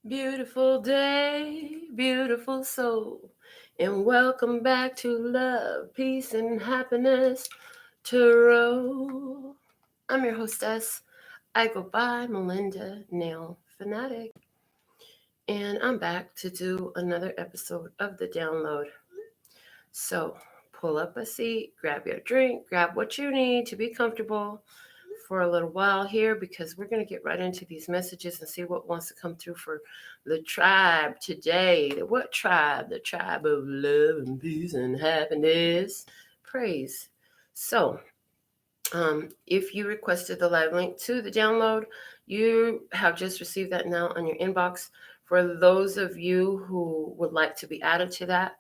Beautiful day, beautiful soul, and welcome back to Love, Peace, and Happiness Tarot. I'm your hostess. I go by Melinda NailFanatic, and I'm back to do another episode of the download. So pull up a seat, grab your drink, grab what you need to be comfortable for a little while here because we're going to get right into these messages and see what wants to come through for the tribe today. What tribe? The tribe of love and peace and happiness. Praise. So, if you requested the live link to the download, you have just received that now on your inbox. For those of you who would like to be added to that,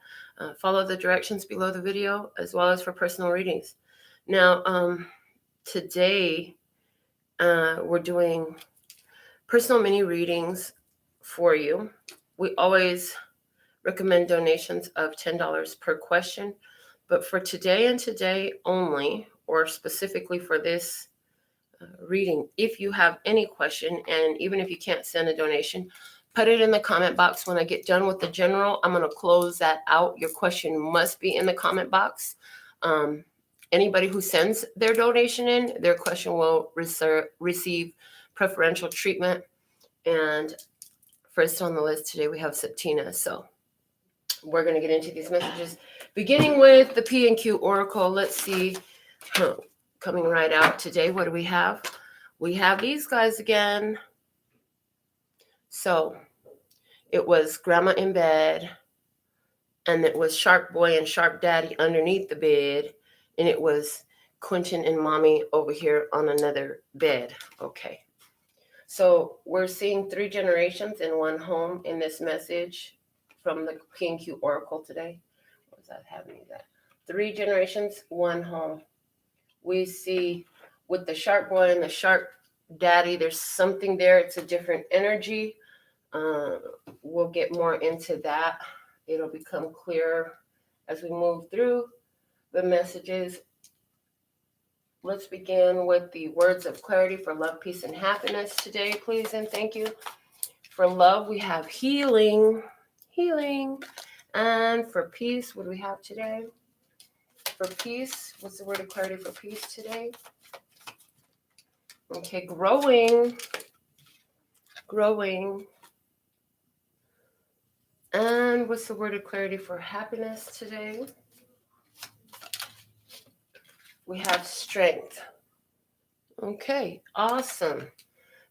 follow the directions below the video, as well as for personal readings. Now, today, we're doing personal mini readings for you. We always recommend donations of $10 per question, but for today and today only, or specifically for this reading, if you have any question, and even if you can't send a donation, put it in the comment box. When I get done with the general, I'm going to close that out. Your question must be in the comment box. Anybody who sends their donation in, their question will receive preferential treatment. And first on the list today, we have Septina. So we're going to get into these messages, beginning with the P&Q Oracle. Let's see, coming right out today, what do we have? We have these guys again. So it was Grandma in bed, and it was Shark Boy and Shark Daddy underneath the bed, and it was Quentin and Mommy over here on another bed. Okay. So we're seeing 3 generations in one home in this message from the P&Q Oracle today. What was that having that? 3 generations, one home. We see with the Shark Boy and the Shark Daddy, there's something there. It's a different energy. We'll get more into that. It'll become clearer as we move through the messages. Let's begin with the words of clarity for love, peace, and happiness today, please, and thank you. For love, we have healing. And for peace, what do we have today? For peace, what's the word of clarity for peace today? Okay, growing. And what's the word of clarity for happiness today? We have strength. Okay, awesome.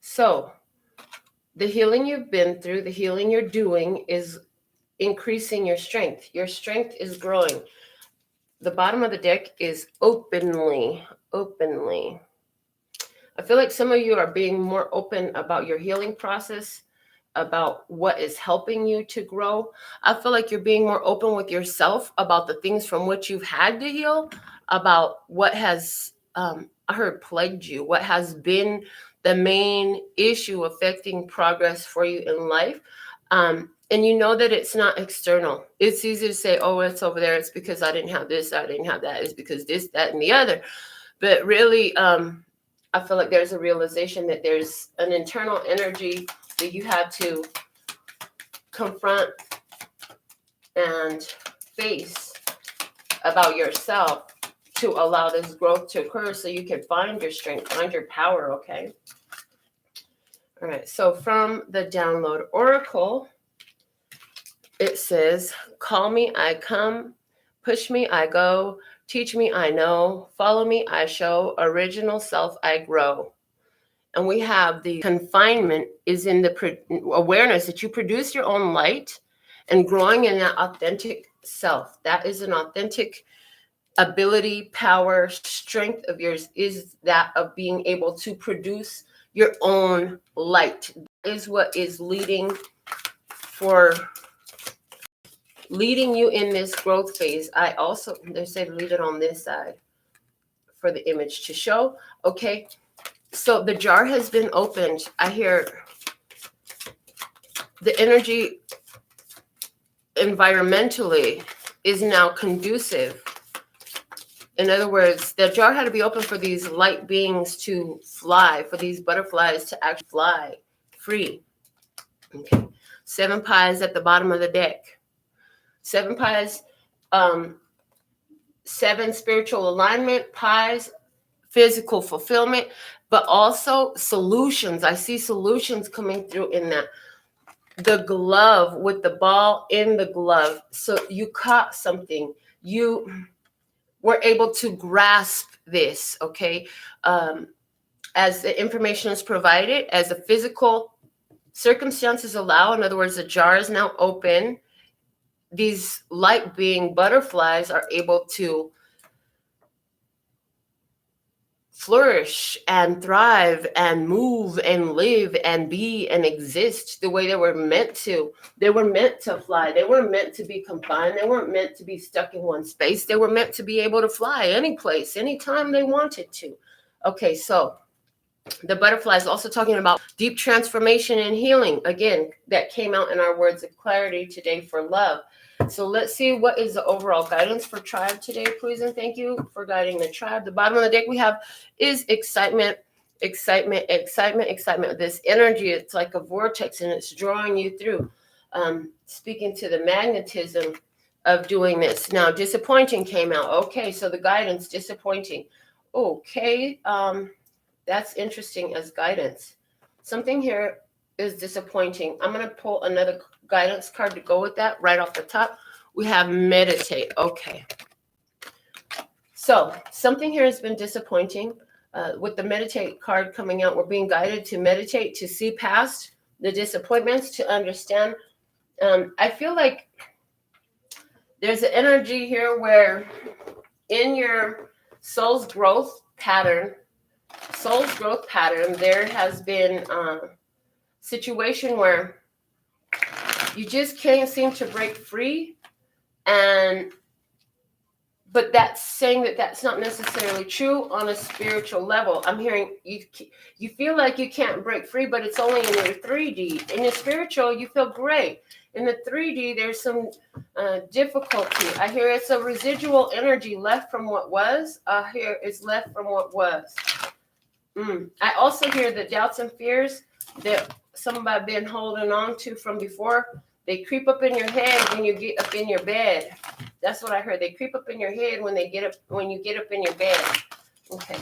So the healing you've been through, the healing you're doing is increasing your strength. Your strength is growing. The bottom of the deck is openly. I feel like some of you are being more open about your healing process, about what is helping you to grow. I feel like you're being more open with yourself about the things from which you've had to heal, about what has, I heard, plagued you, what has been the main issue affecting progress for you in life. And you know that it's not external. It's easy to say, oh, it's over there. It's because I didn't have this, I didn't have that. It's because this, that, and the other. But really, I feel like there's a realization that there's an internal energy that you had to confront and face about yourself to allow this growth to occur so you can find your strength, find your power, okay? All right, so from the download oracle, it says, call me, I come, push me, I go, teach me, I know, follow me, I show, original self, I grow. And we have the confinement is in the awareness that you produce your own light and growing in that authentic self. That is an authentic ability, power, strength of yours is that of being able to produce your own light. That is what is leading you in this growth phase. I also, they say leave it on this side for the image to show. Okay, so the jar has been opened. I hear the energy environmentally is now conducive. In other words, the jar had to be open for these light beings to fly, for these butterflies to actually fly free. Okay. 7 pies at the bottom of the deck. 7 pies, 7 spiritual alignment, pies, physical fulfillment, but also solutions. I see solutions coming through in that. The glove with the ball in the glove. So you caught something. You were able to grasp this, okay? As the information is provided, as the physical circumstances allow, in other words, the jar is now open, these light being butterflies are able to flourish and thrive and move and live and be and exist the way they were meant to. They were meant to fly. They weren't meant to be confined. They weren't meant to be stuck in one space. They were meant to be able to fly any place, anytime they wanted to. Okay, so the butterfly is also talking about deep transformation and healing. Again, that came out in our words of clarity today for love. So let's see what is the overall guidance for tribe today, please, and thank you for guiding the tribe. The bottom of the deck we have is excitement, excitement, excitement, excitement. This energy, it's like a vortex and it's drawing you through. Speaking to the magnetism of doing this. Now, disappointing came out. Okay, so the guidance, disappointing. Okay, that's interesting as guidance. Something here is disappointing. I'm going to pull another guidance card to go with that right off the top. We have meditate. Okay. So something here has been disappointing. With the meditate card coming out, we're being guided to meditate, to see past the disappointments, to understand. I feel like there's an energy here where in your soul's growth pattern, there has been a situation where you just can't seem to break free, but that's saying that that's not necessarily true on a spiritual level. I'm hearing you feel like you can't break free, but it's only in your 3D. In your spiritual, you feel great. In the 3D, there's some difficulty. I hear it's a residual energy left from what was. I hear it's left from what was. I also hear the doubts and fears that somebody been holding on to from before. They creep up in your head when you get up in your bed. That's what I heard. They creep up in your head when you get up in your bed. Okay.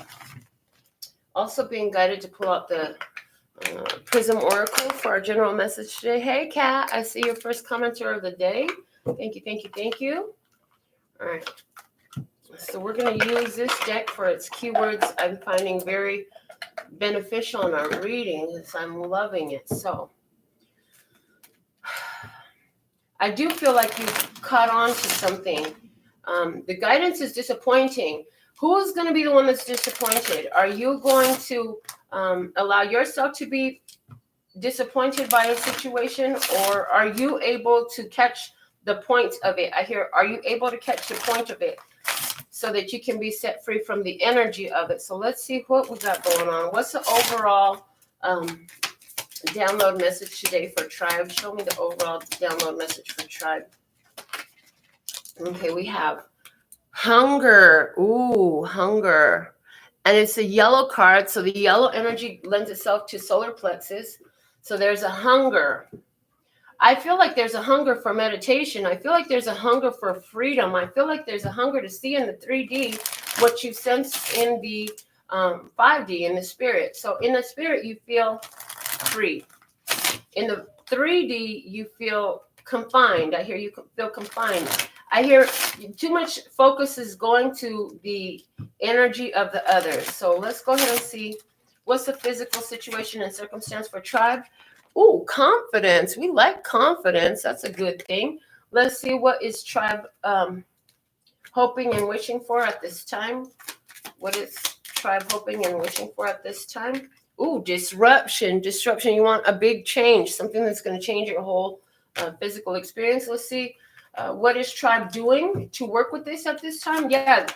Also being guided to pull out the Prism Oracle for our general message today. Hey, Kat, I see your first commenter of the day. Thank you, thank you, thank you. All right. So we're going to use this deck for its keywords I'm finding very beneficial in our readings. I'm loving it. So I do feel like you've caught on to something. The guidance is disappointing. Who's going to be the one that's disappointed? Are you going to allow yourself to be disappointed by a situation, or are you able to catch the point of it? I hear, are you able to catch the point of it so that you can be set free from the energy of it? So let's see what we got going on. What's the overall download message today for tribe? Show me the overall download message for tribe. Okay, we have hunger. Ooh, hunger. And it's a yellow card. So the yellow energy lends itself to solar plexus. So there's a hunger. I feel like there's a hunger for meditation. I feel like there's a hunger for freedom. I feel like there's a hunger to see in the 3D what you sense in the 5D, in the spirit. So in the spirit, you feel free. In the 3D, you feel confined. I hear you feel confined. I hear too much focus is going to the energy of the others. So let's go ahead and see what's the physical situation and circumstance for tribe. Ooh, confidence. We like confidence. That's a good thing. Let's see what is tribe hoping and wishing for at this time. What is tribe hoping and wishing for at this time? Ooh, disruption. Disruption. You want a big change, something that's going to change your whole physical experience. Let's see. What is tribe doing to work with this at this time? Yeah,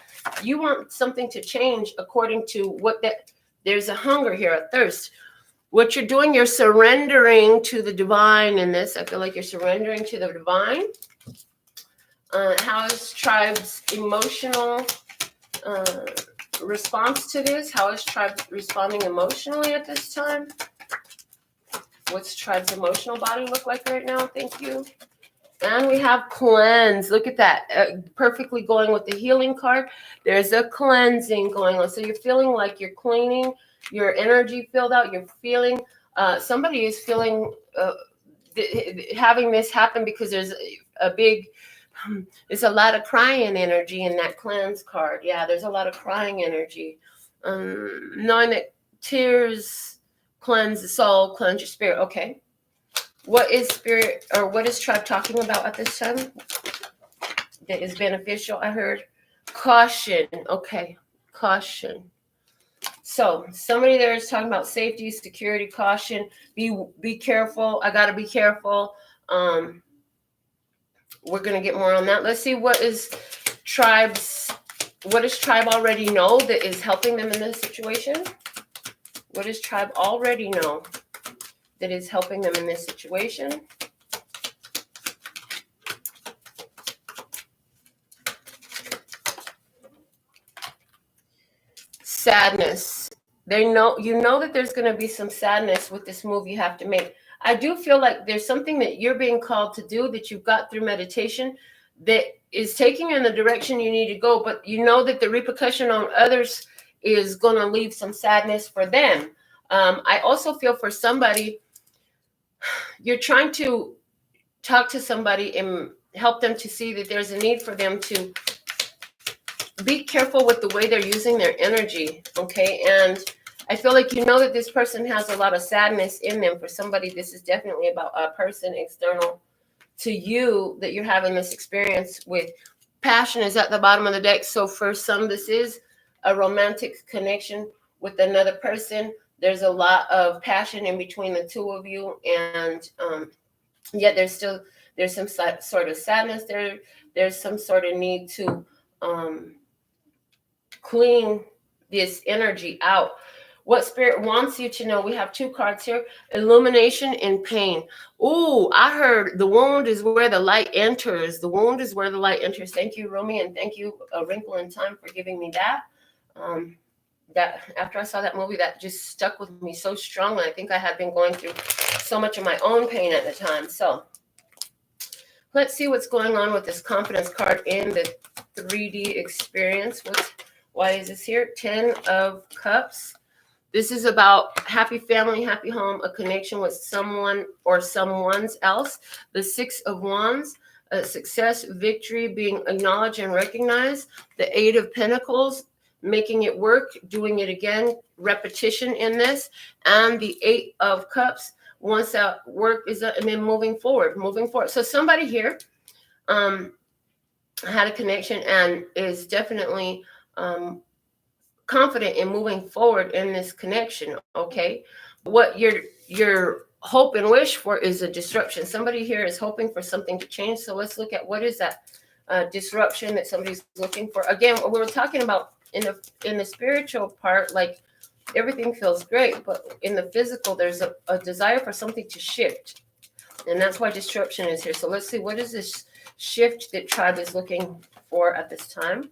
you want something to change according to what that. There's a hunger here, a thirst. What you're doing, you're surrendering to the divine in this. I feel like you're surrendering to the divine. How is tribe's emotional response to this? How is tribe responding emotionally at this time? What's tribe's emotional body look like right now? Thank you. And we have cleanse. Look at that. Perfectly going with the healing card. There's a cleansing going on. So you're feeling like you're cleaning, your energy filled out. You're feeling, somebody is feeling, having this happen because there's there's a lot of crying energy in that cleanse card. Yeah, there's a lot of crying energy. Knowing that tears cleanse the soul, cleanse your spirit. Okay. What is spirit, or what is tribe talking about at this time that is beneficial? I heard caution. Okay, caution. So somebody there is talking about safety, security, caution. Be careful. I gotta be careful. We're gonna get more on that. Let's see what does tribe already know that is helping them in this situation? What does tribe already know that is helping them in this situation? Sadness. You know that there's going to be some sadness with this move you have to make. I do feel like there's something that you're being called to do that you've got through meditation that is taking you in the direction you need to go, but you know that the repercussion on others is going to leave some sadness for them. I also feel for somebody, you're trying to talk to somebody and help them to see that there's a need for them to be careful with the way they're using their energy, okay? And I feel like you know that this person has a lot of sadness in them. For somebody, this is definitely about a person external to you that you're having this experience with. Passion is at the bottom of the deck. So for some, this is a romantic connection with another person. There's a lot of passion in between the two of you, and yet there's some sort of sadness there. There's some sort of need to clean this energy out. What spirit wants you to know? We have two cards here: illumination and pain. Ooh, I heard the wound is where the light enters. The wound is where the light enters. Thank you, Romy, and thank you, A Wrinkle in Time, for giving me that. That after I saw that movie, that just stuck with me so strongly. I think I had been going through so much of my own pain at the time. So let's see what's going on with this confidence card in the 3D experience. Why is this here? 10 of Cups. This is about happy family, happy home, a connection with someone or someone's else. The 6 of Wands, success, victory, being acknowledged and recognized. The 8 of Pentacles, making it work, doing it again, repetition in this. And the 8 of Cups, once that work is done, and then moving forward. So somebody here had a connection and is definitely confident in moving forward in this connection, okay? What your hope and wish for is a disruption. Somebody here is hoping for something to change. So let's look at what is that disruption that somebody's looking for. Again, we were talking about in the spiritual part, like everything feels great, but in the physical, there's a desire for something to shift. And that's why disruption is here. So let's see, what is this shift that tribe is looking for at this time?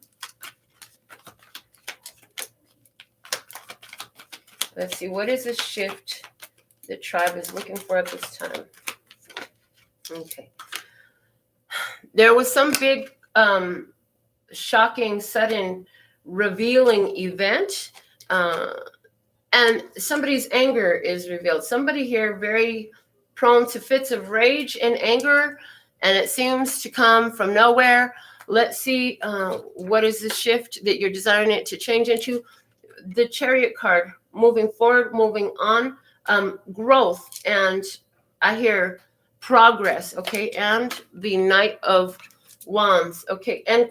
Let's see, what is the shift that tribe is looking for at this time? Okay. There was some big, shocking, sudden, revealing event, and somebody's anger is revealed. Somebody here very prone to fits of rage and anger, and it seems to come from nowhere. Let's see, what is the shift that you're desiring it to change into? The Chariot card. Moving forward, moving on, growth, and I hear progress, okay, and the Knight of Wands, okay, and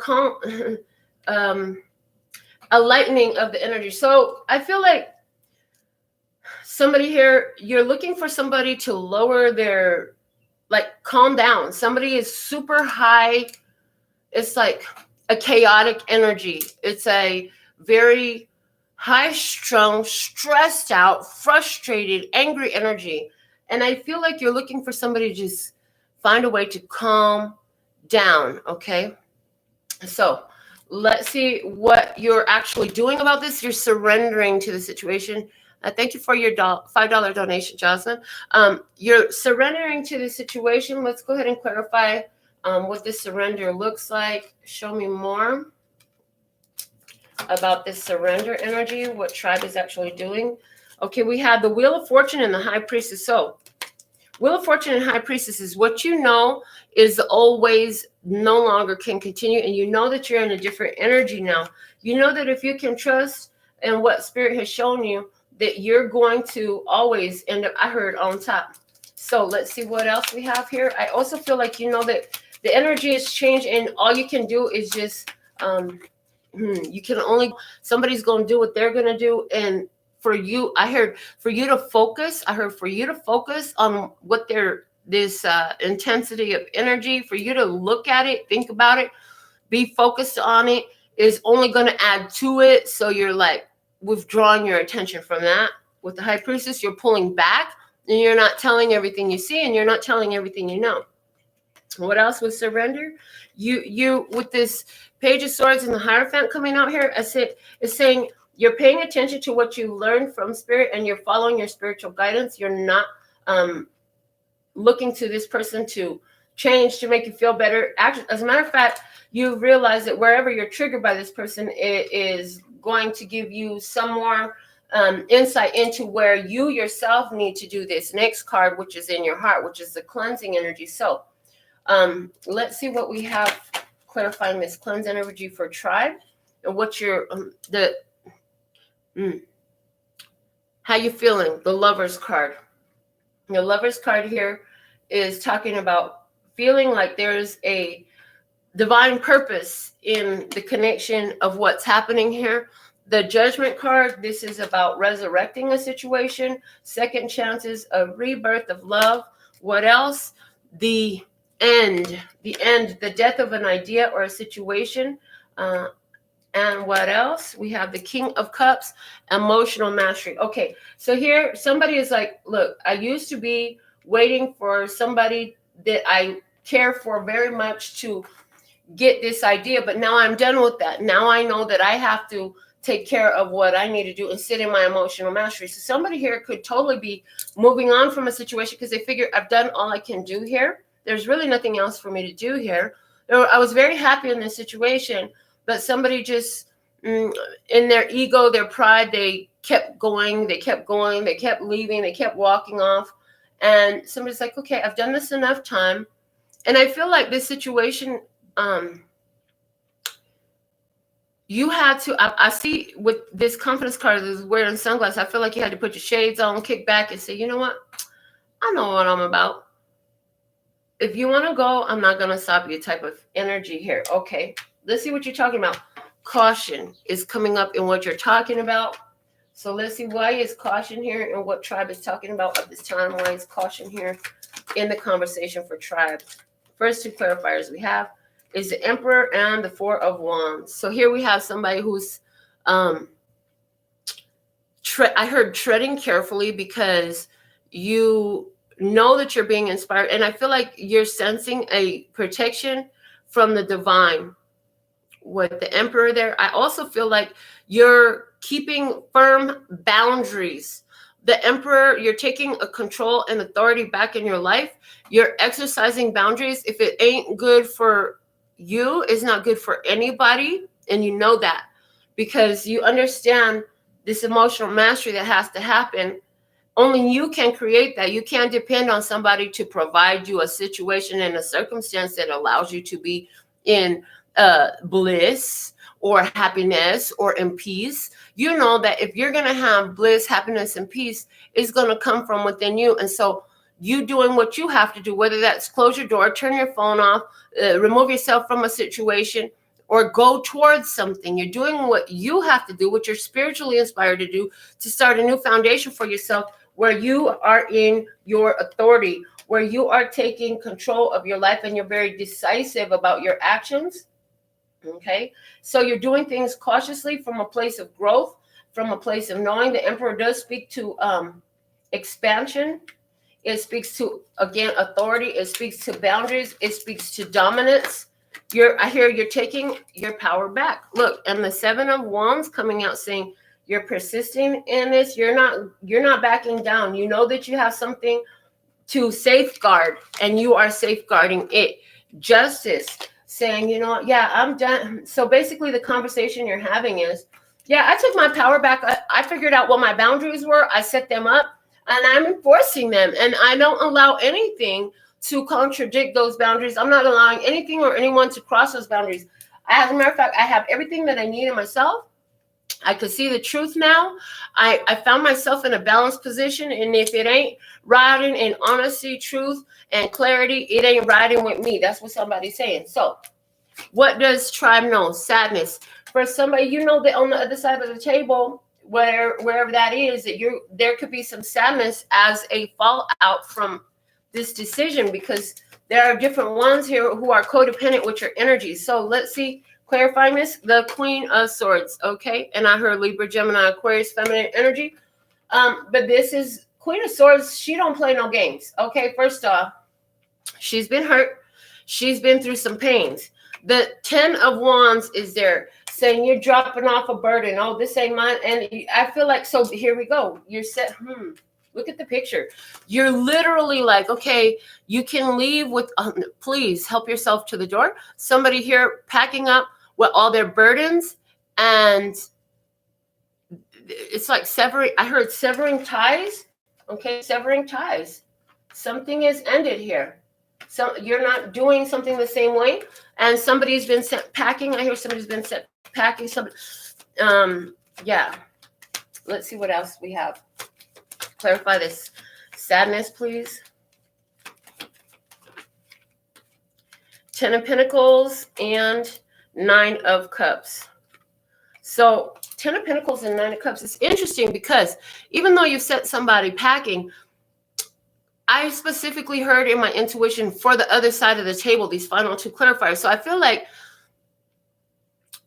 a lightening of the energy. So I feel like somebody here, you're looking for somebody to lower their, like, calm down. Somebody is super high. It's like a chaotic energy. It's a very high-strung, stressed out, frustrated, angry energy. And I feel like you're looking for somebody to just find a way to calm down, okay? So let's see what you're actually doing about this. You're surrendering to the situation. Thank you for your $5 donation, Jocelyn. You're surrendering to the situation. Let's go ahead and clarify what this surrender looks like. Show me more about this surrender energy, what tribe is actually doing. Okay, we have the Wheel of Fortune and the High Priestess. So Wheel of Fortune and High Priestess is what you know is the old ways no longer can continue, and you know that you're in a different energy now. You know that if you can trust in what Spirit has shown you, that you're going to always end up, I heard, on top. So let's see what else we have here. I also feel like you know that the energy has changed, and all you can do is just, you can only, somebody's going to do what they're going to do, and for you, I heard for you to focus. I heard for you to focus on what this intensity of energy, for you to look at it, think about it, be focused on it, is only going to add to it. So you're like withdrawing your attention from that. With the High Priestess, you're pulling back, and you're not telling everything you see, and you're not telling everything you know. What else with surrender? You with this Page of Swords and the Hierophant coming out here, it's saying you're paying attention to what you learned from Spirit, and you're following your spiritual guidance. You're not looking to this person to change, to make you feel better. Actually, as a matter of fact, you realize that wherever you're triggered by this person, it is going to give you some more insight into where you yourself need to do this. Next card, which is in your heart, which is the cleansing energy. So let's see what we have clarifying this cleanse energy for tribe, and what your how you feeling. The Lover's card. The Lover's card here is talking about feeling like there's a divine purpose in the connection of what's happening here. The Judgment card, this is about resurrecting a situation, second chances, a rebirth of love. What else? The end, the death of an idea or a situation. And what else? We have the King of Cups, emotional mastery. Okay, so here somebody is like, look, I used to be waiting for somebody that I care for very much to get this idea, but now I'm done with that. Now I know that I have to take care of what I need to do and sit in my emotional mastery. So somebody here could totally be moving on from a situation because they figure I've done all I can do here. There's really nothing else for me to do here. I was very happy in this situation, but somebody just, in their ego, their pride, they kept going, they kept leaving, they kept walking off. And somebody's like, okay, I've done this enough time. And I feel like this situation, you had to, I see with this confidence card is wearing sunglasses, I feel like you had to put your shades on, kick back and say, you know what? I know what I'm about. If you want to go, I'm not going to stop you type of energy here. Okay, let's see what you're talking about. Caution is coming up in what you're talking about. So let's see, why is caution here, and what tribe is talking about at this time? Why is caution here in the conversation for tribe? First two clarifiers we have is the Emperor and the Four of Wands. So here we have somebody who's, I heard treading carefully, because you know that you're being inspired. And I feel like you're sensing a protection from the divine with the Emperor there. I also feel like you're keeping firm boundaries. The Emperor, you're taking a control and authority back in your life. You're exercising boundaries. If it ain't good for you, it's not good for anybody. And you know that, because you understand this emotional mastery that has to happen. Only you can create that. You can't depend on somebody to provide you a situation and a circumstance that allows you to be in bliss or happiness or in peace. You know that if you're going to have bliss, happiness, and peace, it's going to come from within you. And so you doing what you have to do, whether that's close your door, turn your phone off, remove yourself from a situation, or go towards something. You're doing what you have to do, what you're spiritually inspired to do, to start a new foundation for yourself, where you are in your authority, where you are taking control of your life, and you're very decisive about your actions. Okay, so you're doing things cautiously from a place of growth, from a place of knowing. The Emperor does speak to expansion. It speaks to, again, authority. It speaks to boundaries. It speaks to dominance. I hear you're taking your power back. Look, and the Seven of Wands coming out saying You're persisting in this. You're not backing down. You know that you have something to safeguard, and you are safeguarding it. Justice, saying, you know, yeah, I'm done. So basically the conversation you're having is, yeah, I took my power back. I figured out what my boundaries were. I set them up, and I'm enforcing them. And I don't allow anything to contradict those boundaries. I'm not allowing anything or anyone to cross those boundaries. As a matter of fact, I have everything that I need in myself. I could see the truth now. I found myself in a balanced position. And if it ain't riding in honesty, truth, and clarity, it ain't riding with me. That's what somebody's saying. So what does tribe know? Sadness. For somebody, you know, that on the other side of the table, wherever that is, that there could be some sadness as a fallout from this decision, because there are different ones here who are codependent with your energy. So let's see. Clarifying this, the Queen of Swords, okay? And I heard Libra, Gemini, Aquarius, feminine energy. But this is Queen of Swords. She don't play no games, okay? First off, she's been hurt. She's been through some pains. The 10 of Wands is there, saying you're dropping off a burden. Oh, this ain't mine. And I feel like, so here we go. You're set, look at the picture. You're literally like, okay, you can leave with, please help yourself to the door. Somebody here packing up with all their burdens, and it's like severing. I heard severing ties. Okay, severing ties. Something is ended here. So you're not doing something the same way, and somebody's been sent packing. I hear somebody's been sent packing. Yeah. Let's see what else we have. Clarify this. Sadness, please. 10 of Pentacles and 9 of Cups. So 10 of Pentacles and 9 of Cups. It's interesting because even though you set somebody packing, I specifically heard in my intuition for the other side of the table, these final two clarifiers. So I feel like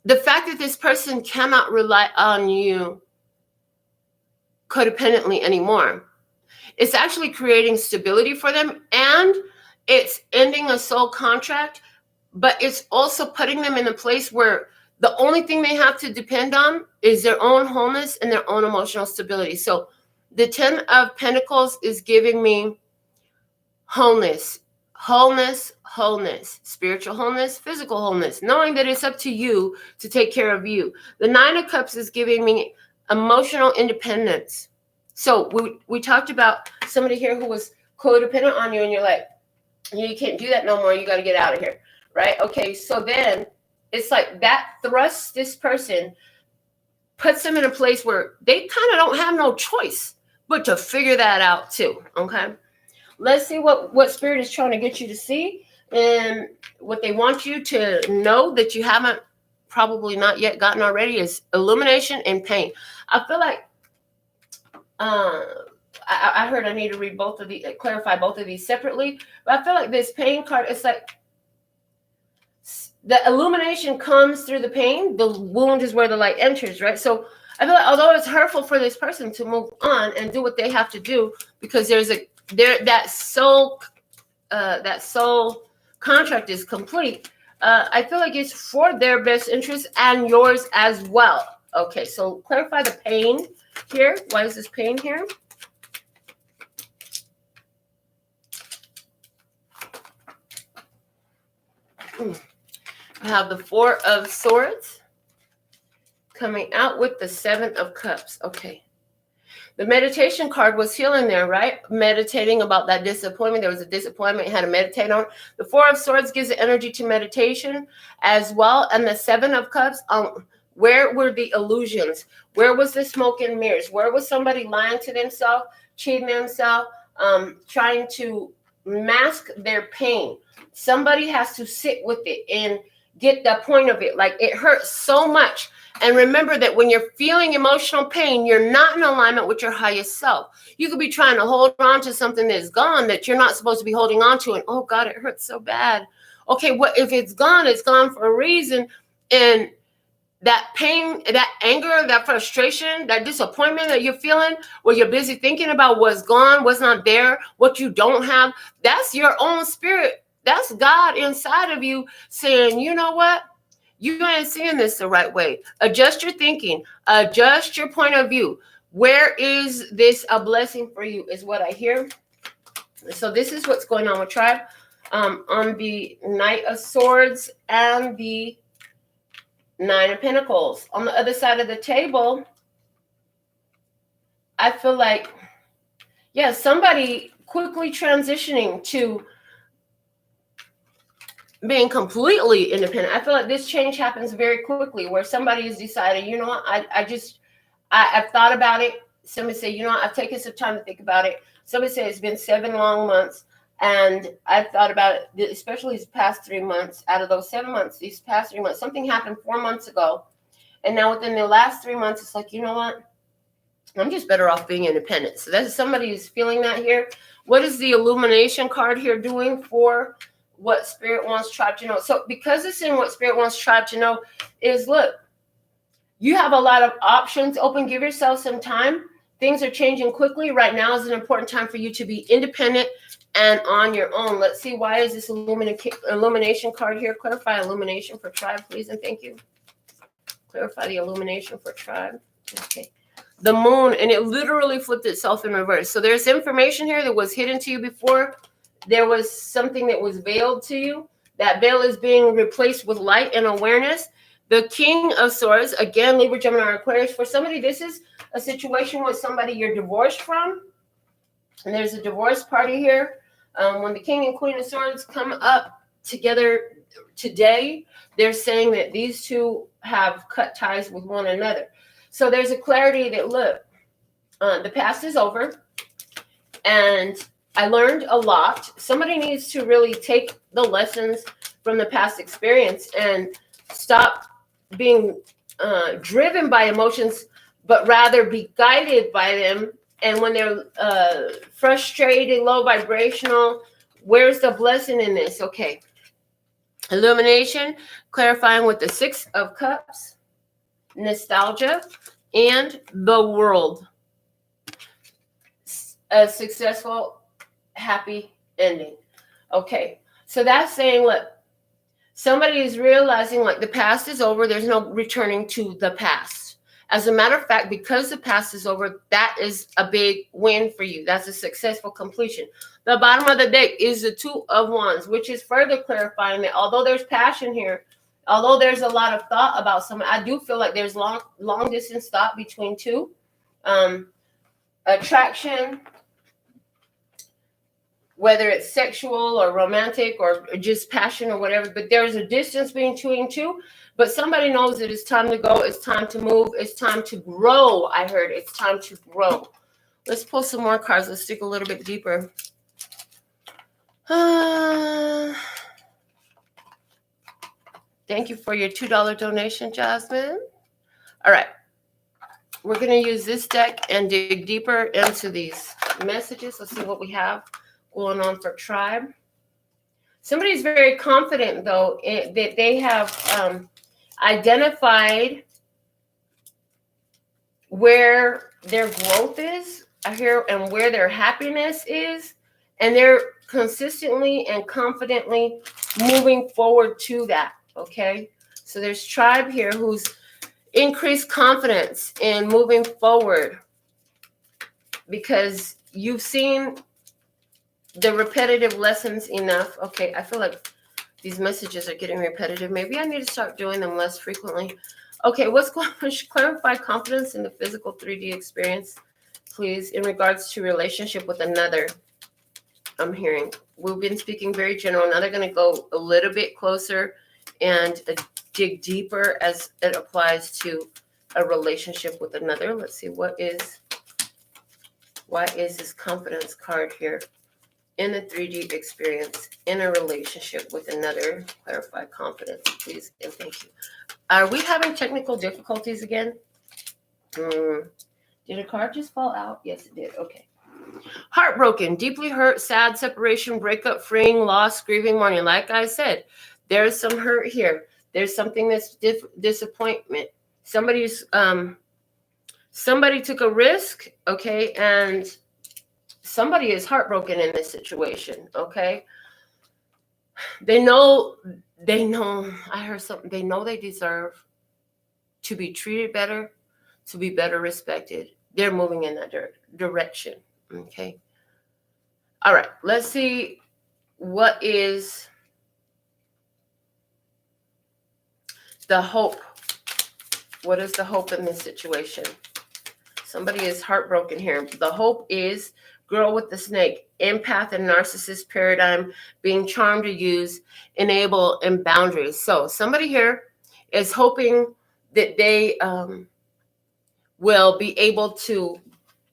the fact that this person cannot rely on you codependently anymore, it's actually creating stability for them, and it's ending a soul contract, but it's also putting them in a place where the only thing they have to depend on is their own wholeness and their own emotional stability. So the 10 of Pentacles is giving me wholeness, spiritual wholeness, physical wholeness, knowing that it's up to you to take care of you. The 9 of Cups is giving me emotional independence. So we talked about somebody here who was codependent on you, and you're like, you can't do that no more. You got to get out of here, right? Okay, so then it's like that thrusts this person, puts them in a place where they kind of don't have no choice but to figure that out too, okay? Let's see what Spirit is trying to get you to see, and what they want you to know that you haven't probably not yet gotten already is illumination and pain. I feel like I heard I need to read both of these, clarify both of these separately, but I feel like this pain card, it's like the illumination comes through the pain. The wound is where the light enters, right? So I feel like although it's hurtful for this person to move on and do what they have to do, because that soul contract is complete. I feel like it's for their best interest and yours as well. Okay, so clarify the pain here. Why is this pain here? I have the 4 of Swords coming out with the 7 of Cups. Okay. The meditation card was healing there, right? Meditating about that disappointment. There was a disappointment you had to meditate on. The 4 of Swords gives the energy to meditation as well. And the 7 of Cups, where were the illusions? Where was the smoke and mirrors? Where was somebody lying to themselves, cheating themselves, trying to mask their pain? Somebody has to sit with it and get the point of it. Like, it hurts so much. And remember that when you're feeling emotional pain, you're not in alignment with your highest self. You could be trying to hold on to something that's gone that you're not supposed to be holding on to. And, oh, God, it hurts so bad. Okay, what if it's gone for a reason. And that pain, that anger, that frustration, that disappointment that you're feeling, where you're busy thinking about what's gone, what's not there, what you don't have, that's your own spirit. That's God inside of you saying, you know what? You ain't seeing this the right way. Adjust your thinking. Adjust your point of view. Where is this a blessing for you is what I hear. So this is what's going on with tribe. On the Knight of Swords and the Nine of Pentacles. On the other side of the table, I feel like, yeah, somebody quickly transitioning to being completely independent. I feel like this change happens very quickly where somebody has decided, you know what, I've thought about it. Somebody say, you know what, I've taken some time to think about it. Somebody said it's been 7 long months. And I've thought about it, especially these past 3 months. Out of those 7 months, these past 3 months, something happened 4 months ago. And now within the last 3 months, it's like, you know what? I'm just better off being independent. So that's somebody who's feeling that here. What is the illumination card here doing for what Spirit wants tribe to know? So because it's in what Spirit wants tribe to know is, look, you have a lot of options open. Give yourself some time. Things are changing quickly. Right now is an important time for you to be independent and on your own. Let's see, why is this illumination card here? Clarify illumination for tribe, please, and thank you. Clarify the illumination for tribe. Okay. The moon, and it literally flipped itself in reverse. So there's information here that was hidden to you before. There was something that was veiled to you. That veil is being replaced with light and awareness. The King of Swords, again, Libra, Gemini, Aquarius. For somebody, this is a situation with somebody you're divorced from. And there's a divorce party here. When the King and Queen of Swords come up together today, they're saying that these two have cut ties with one another. So there's a clarity that, look, the past is over. And I learned a lot. Somebody needs to really take the lessons from the past experience and stop being driven by emotions, but rather be guided by them. And when they're frustrated, low vibrational, where's the blessing in this? Okay. Illumination, clarifying with the Six of Cups, nostalgia, and the world. A successful, happy ending. Okay. So that's saying, look, somebody is realizing like the past is over. There's no returning to the past. As a matter of fact, because the past is over, that is a big win for you. That's a successful completion. The bottom of the deck is the Two of Wands, which is further clarifying that although there's passion here, although there's a lot of thought about someone, I do feel like there's long distance thought between two. Attraction, whether it's sexual or romantic or just passion or whatever, but there's a distance between two. But somebody knows that it's time to go. It's time to move. It's time to grow. I heard it's time to grow. Let's pull some more cards. Let's dig a little bit deeper. Thank you for your $2 donation, Jasmine. All right. We're going to use this deck and dig deeper into these messages. Let's see what we have going on for tribe. Somebody's very confident, though, that they have identified where their growth is, I hear, and where their happiness is, and they're consistently and confidently moving forward to that. Okay, so there's tribe here who's increased confidence in moving forward because you've seen the repetitive lessons enough. Okay, I feel like these messages are getting repetitive. Maybe I need to start doing them less frequently. Okay, what's going on? Clarify confidence in the physical 3D experience, please, in regards to relationship with another. I'm hearing. We've been speaking very general. Now they're going to go a little bit closer and dig deeper as it applies to a relationship with another. Let's see, why is this confidence card here? In a 3D experience, in a relationship with another. Clarify confidence, please, and thank you. Are we having technical difficulties again? Did a card just fall out? Yes, it did. Okay. Heartbroken, deeply hurt, sad, separation, breakup, freeing, loss, grieving, mourning. Like I said, there's some hurt here. There's something that's disappointment. Somebody took a risk, okay, and somebody is heartbroken in this situation, okay? They know they know, I heard something, they know they deserve to be treated better, to be better respected. They're moving in that direction. Okay. All right. Let's see what is the hope. What is the hope in this situation? Somebody is heartbroken here. The hope is girl with the snake, empath and narcissist paradigm, being charmed to use, enable, and boundaries. So somebody here is hoping that they will be able to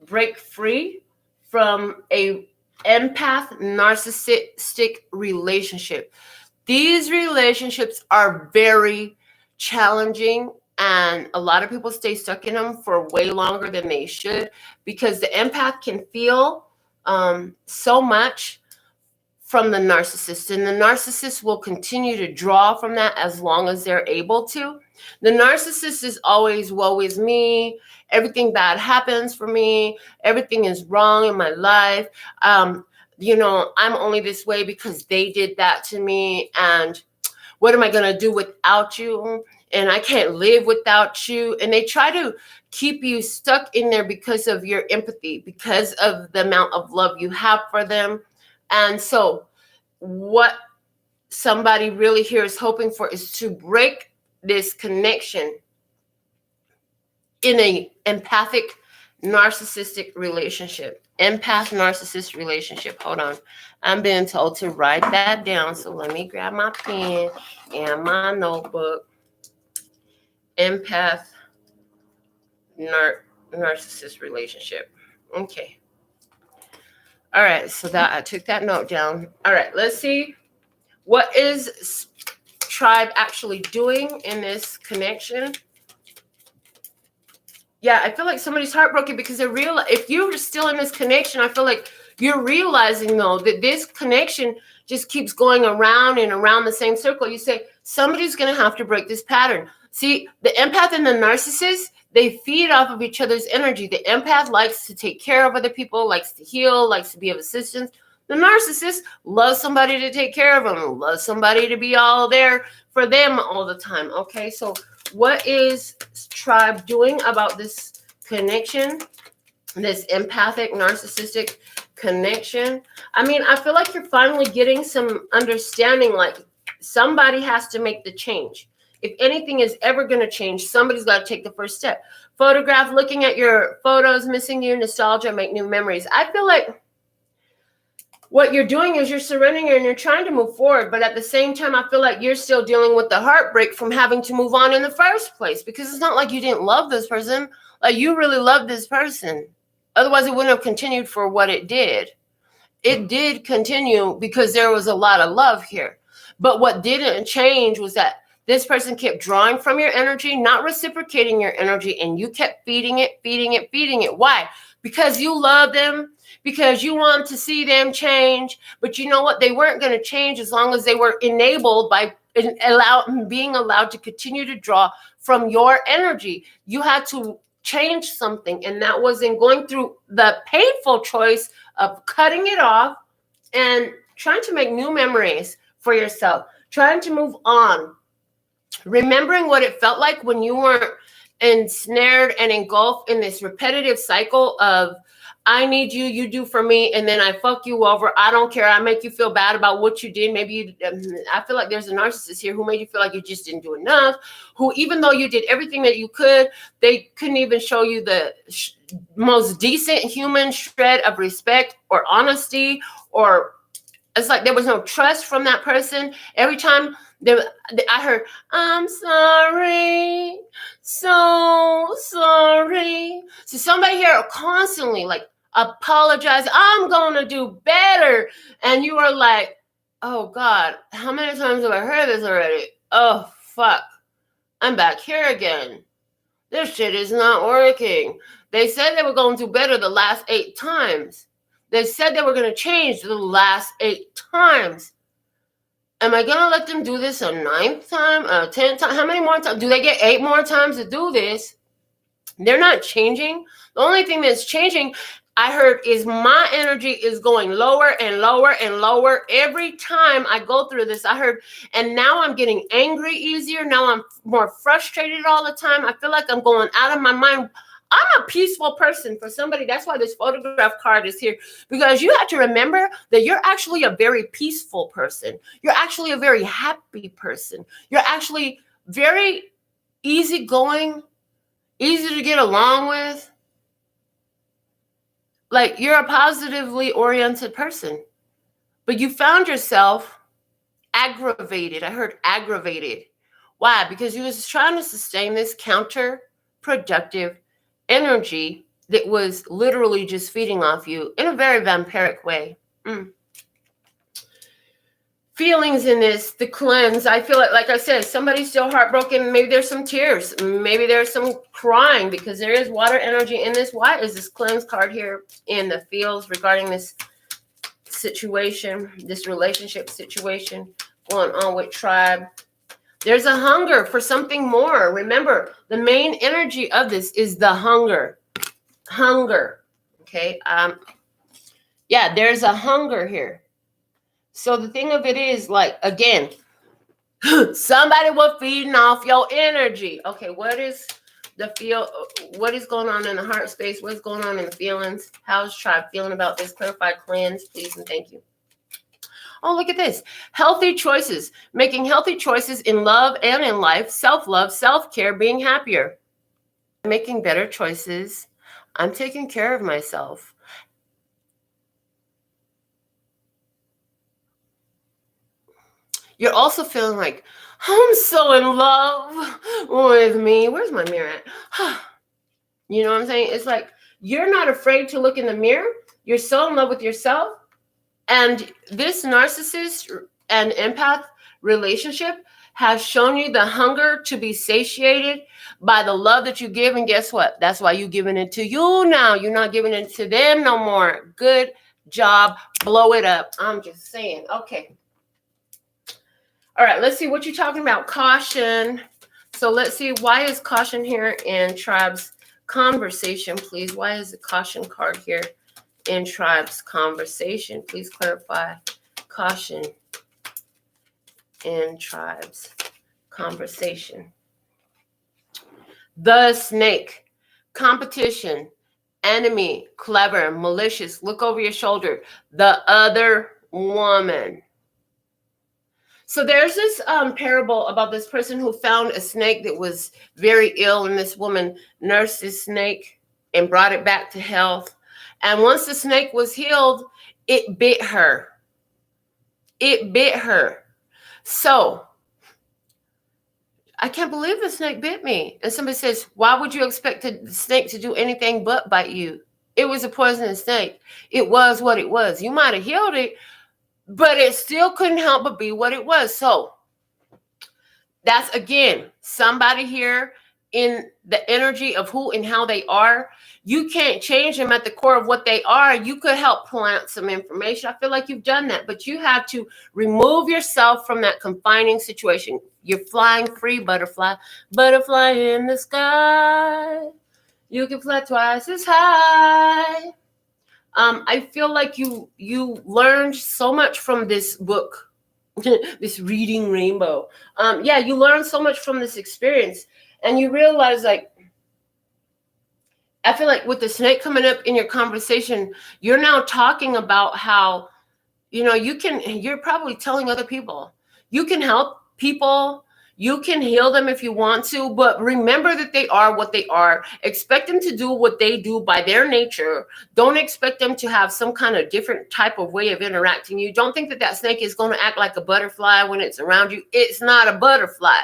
break free from a empath narcissistic relationship. These relationships are very challenging, and a lot of people stay stuck in them for way longer than they should, because the empath can feel so much from the narcissist, and the narcissist will continue to draw from that as long as they're able to. The narcissist is always, woe is me, everything bad happens for me, everything is wrong in my life, you know, I'm only this way because they did that to me, and what am I going to do without you? And I can't live without you. And they try to keep you stuck in there because of your empathy, because of the amount of love you have for them. And so what somebody really here is hoping for is to break this connection in a empathic narcissistic relationship. Empath narcissist relationship. Hold on. I'm being told to write that down. So let me grab my pen and my notebook. Empath narcissist relationship. Okay. All right. So that I took that note down. All right. Let's see. What is tribe actually doing in this connection? Yeah, I feel like somebody's heartbroken because they realize, if you're still in this connection, I feel like you're realizing, though, that this connection just keeps going around and around the same circle. You say, somebody's going to have to break this pattern. See, the empath and the narcissist, they feed off of each other's energy. The empath likes to take care of other people, likes to heal, likes to be of assistance. The narcissist loves somebody to take care of them, loves somebody to be all there for them all the time. Okay, so what is tribe doing about this connection, this empathic narcissistic connection? I mean, I feel like you're finally getting some understanding, like somebody has to make the change. If anything is ever going to change, somebody's got to take the first step. Photograph, looking at your photos, missing you, nostalgia, make new memories. I feel like what you're doing is you're surrendering and you're trying to move forward. But at the same time, I feel like you're still dealing with the heartbreak from having to move on in the first place, because it's not like you didn't love this person. Like, you really loved this person. Otherwise, it wouldn't have continued for what it did. It did continue because there was a lot of love here. But what didn't change was that this person kept drawing from your energy, not reciprocating your energy, and you kept feeding it, feeding it, feeding it. Why? Because you love them, because you want to see them change. But you know what? They weren't going to change as long as they were enabled by being allowed to continue to draw from your energy. You had to change something, and that was in going through the painful choice of cutting it off and trying to make new memories for yourself, trying to move on, remembering what it felt like when you weren't ensnared and engulfed in this repetitive cycle of, I need you, you do for me, and then I fuck you over. I don't care. I make you feel bad about what you did. Maybe I feel like there's a narcissist here who made you feel like you just didn't do enough, who, even though you did everything that you could, they couldn't even show you the most decent human shred of respect or honesty, or it's like there was no trust from that person. Every time I heard, I'm sorry, so sorry. So somebody here constantly like apologize, I'm gonna do better. And you are like, oh God, how many times have I heard this already? Oh fuck, I'm back here again. This shit is not working. They said they were going to do better the last 8 times. They said they were going to change the last 8 times. Am I going to let them do this a 9th time, a 10th time? How many more times? Do they get 8 more times to do this? They're not changing. The only thing that's changing I heard is my energy is going lower and lower and lower every time I go through this. I heard, and now I'm getting angry easier. Now I'm more frustrated all the time. I feel like I'm going out of my mind. I'm a peaceful person for somebody. That's why this photograph card is here, because you have to remember that you're actually a very peaceful person. You're actually a very happy person. You're actually very easygoing, easy to get along with. Like, you're a positively oriented person, but you found yourself aggravated. I heard aggravated. Why? Because you was trying to sustain this counterproductive energy that was literally just feeding off you in a very vampiric way. Feelings in this, the cleanse. I feel like I said, somebody's still heartbroken. Maybe there's some tears. Maybe there's some crying, because there is water energy in this. Why is this cleanse card here in the fields regarding this situation, this relationship situation going on with tribe? There's a hunger for something more. Remember, the main energy of this is the hunger. Okay. Yeah, there's a hunger here. So the thing of it is, like, again, somebody was feeding off your energy. Okay, what is going on in the heart space? What's going on in the feelings? How's tribe feeling about this? Clarify, cleanse, please, and thank you. Oh, look at this. Healthy choices. Making healthy choices in love and in life. Self-love, self-care, being happier. Making better choices. I'm taking care of myself. You're also feeling like, I'm so in love with me. Where's my mirror at? You know what I'm saying? It's like, you're not afraid to look in the mirror. You're so in love with yourself. And this narcissist and empath relationship has shown you the hunger to be satiated by the love that you give. And guess what? That's why you're giving it to you now. You're not giving it to them no more. Good job. Blow it up. I'm just saying. Okay. All right, let's see what you're talking about. Caution. So let's see, why is caution here in tribe's conversation, please? Why is the caution card here in tribe's conversation? Please clarify. Caution in tribe's conversation. The snake. Competition. Enemy. Clever. Malicious. Look over your shoulder. The other woman. So there's this parable about this person who found a snake that was very ill, and this woman nursed this snake and brought it back to health. And once the snake was healed, it bit her. It bit her. So I can't believe the snake bit me. And somebody says, why would you expect the snake to do anything but bite you? It was a poisonous snake. It was what it was. You might have healed it, but it still couldn't help but be what it was. So that's, again, somebody here in the energy of who and how they are. You can't change them at the core of what they are. You could help plant some information. I feel like you've done that, but you have to remove yourself from that confining situation. You're flying free, butterfly. Butterfly in the sky. You can fly twice as high. I feel like you learned so much from this book, this reading rainbow. Yeah, you learned so much from this experience, and you realize, like, I feel like with the snake coming up in your conversation, you're now talking about how, you're probably telling other people, you can help people. You can heal them if you want to, but remember that they are what they are. Expect them to do what they do by their nature. Don't expect them to have some kind of different type of way of interacting you. Don't think that that snake is going to act like a butterfly when it's around you. It's not a butterfly.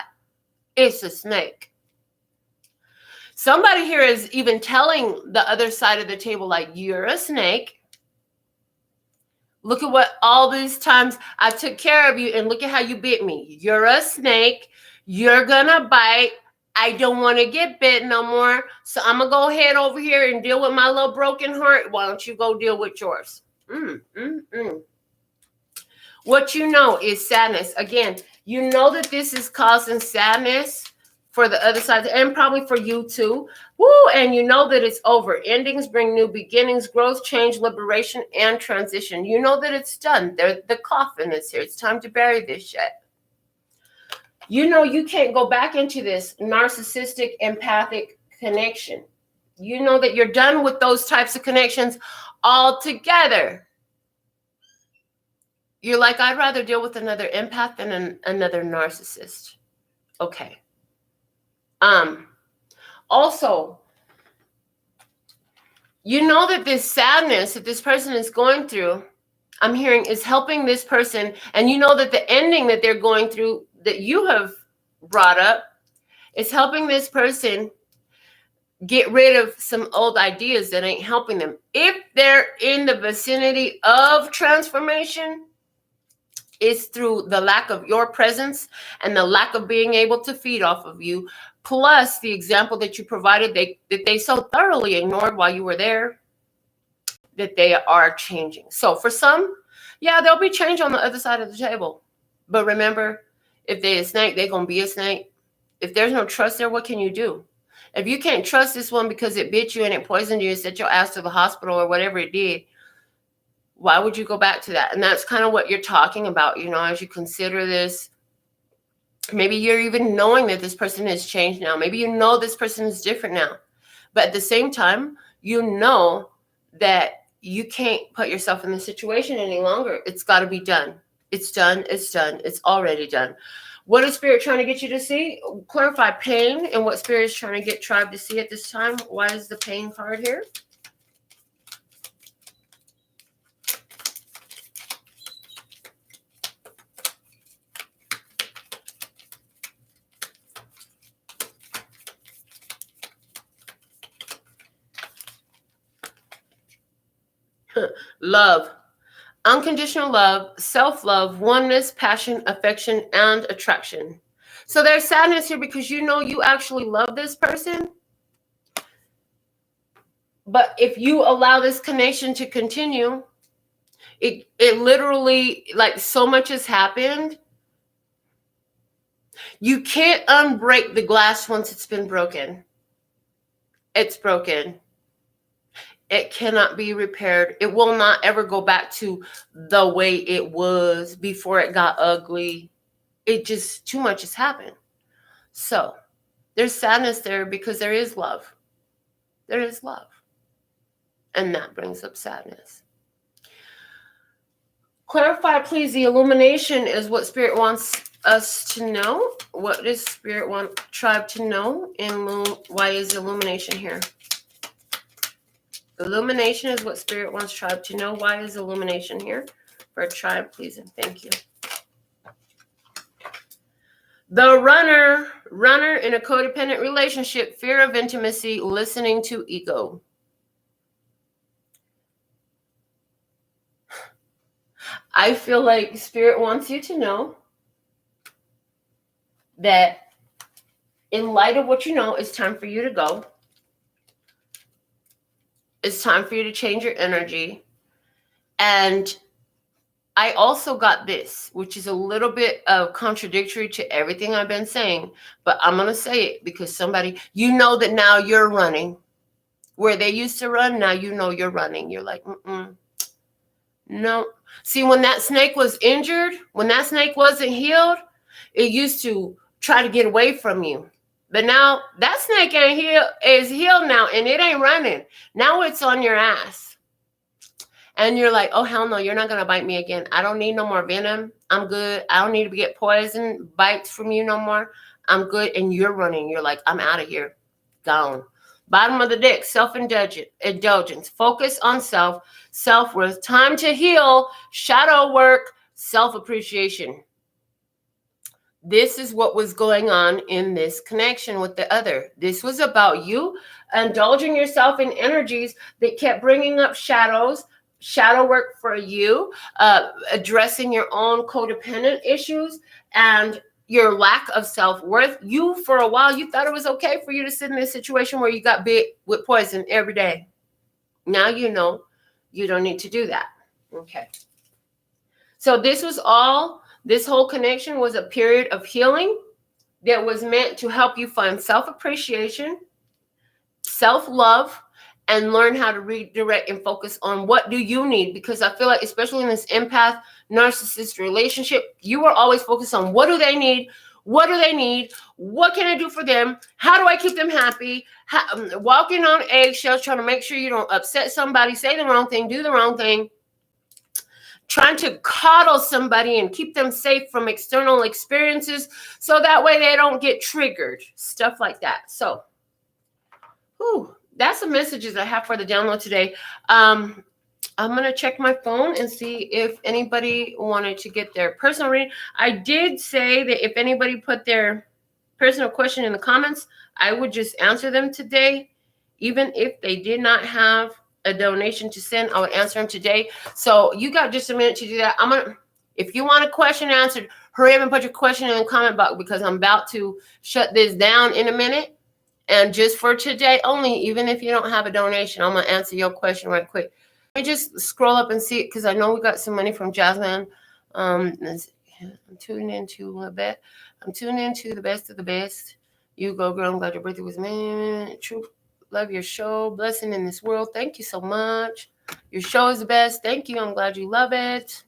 It's a snake. Somebody here is even telling the other side of the table, like, you're a snake. Look at what all these times I took care of you, and look at how you bit me. You're a snake. You're gonna bite. I don't want to get bit no more. So I'm gonna go ahead over here and deal with my little broken heart. Why don't you go deal with yours? What you know is sadness. Again, you know that this is causing sadness for the other side, and probably for you too. Woo, and you know that it's over. Endings bring new beginnings, growth, change, liberation, and transition. You know that it's done. The coffin is here. It's time to bury this shit. You know you can't go back into this narcissistic, empathic connection. You know that you're done with those types of connections altogether. You're like, I'd rather deal with another empath than another narcissist. Okay. Also, you know that this sadness that this person is going through, I'm hearing, is helping this person. And you know that the ending that they're going through that you have brought up is helping this person get rid of some old ideas that ain't helping them. If they're in the vicinity of transformation, it's through the lack of your presence and the lack of being able to feed off of you, plus the example that you provided that they so thoroughly ignored while you were there, that they are changing. So for some, yeah, there'll be change on the other side of the table. But remember, if they're a snake, they're going to be a snake. If there's no trust there, what can you do? If you can't trust this one because it bit you and it poisoned you and sent your ass to the hospital or whatever it did, why would you go back to that? And that's kind of what you're talking about, you know, as you consider this. Maybe you're even knowing that this person has changed now. Maybe you know this person is different now. But at the same time, you know that you can't put yourself in this situation any longer. It's got to be done. It's done. It's done. It's already done. What is Spirit trying to get you to see? Clarify pain and what Spirit is trying to get Tribe to see at this time. Why is the pain card here? Love. Unconditional love, self-love, oneness, passion, affection, and attraction. So there's sadness here because you know you actually love this person. But if you allow this connection to continue, it literally, like, so much has happened. You can't unbreak the glass once it's been broken. It's broken. It cannot be repaired. It will not ever go back to the way it was before it got ugly. It just, too much has happened. So there's sadness there because there is love. There is love. And that brings up sadness. Clarify, please. The illumination is what Spirit wants us to know. What does Spirit want Tribe to know? And why is illumination here? Illumination is what Spirit wants Tribe to know. Why is illumination here for Tribe, please, and thank you. The runner in a codependent relationship, fear of intimacy, listening to ego. I feel like Spirit wants you to know that in light of what you know, it's time for you to go. It's time for you to change your energy. And I also got this, which is a little bit of contradictory to everything I've been saying, but I'm going to say it because somebody, you know that now you're running. Where they used to run, now you know you're running. You're like, no. See, when that snake was injured, when that snake wasn't healed, it used to try to get away from you. But now that snake is healed now, and it ain't running. Now it's on your ass. And you're like, oh, hell no, you're not going to bite me again. I don't need no more venom. I'm good. I don't need to get poison bites from you no more. I'm good. And you're running. You're like, I'm out of here. Gone. Bottom of the deck, self-indulgence. Focus on self, self-worth. Time to heal, shadow work, self-appreciation. This is what was going on in this connection with the other. This was about you indulging yourself in energies that kept bringing up shadows, shadow work for you, addressing your own codependent issues and your lack of self-worth. You, for a while, you thought it was okay for you to sit in this situation where you got bit with poison every day. Now you know you don't need to do that. Okay. So this whole connection was a period of healing, that was meant to help you find self-appreciation, self-love, and learn how to redirect and focus on what do you need. Because I feel like, especially in this empath narcissist relationship, you are always focused on what do they need, what do they need, what can I do for them, how do I keep them happy, walking on eggshells, trying to make sure you don't upset somebody, say the wrong thing, do the wrong thing, trying to coddle somebody and keep them safe from external experiences so that way they don't get triggered, stuff like that. So that's the messages I have for the download today. I'm going to check my phone and see if anybody wanted to get their personal reading. I did say that if anybody put their personal question in the comments, I would just answer them today. Even if they did not have a donation to send, I would answer them today. So you got just a minute to do that. If you want a question answered, hurry up and put your question in the comment box, because I'm about to shut this down in a minute. And just for today only, even if you don't have a donation, I'm going to answer your question right quick. Let me just scroll up and see it, because I know we got some money from Jasmine. I'm tuning into a bit. I'm tuning into the best of the best. You go, girl. I'm glad your birthday was man. True. Love your show. Blessing in this world. Thank you so much. Your show is the best. Thank you. I'm glad you love it.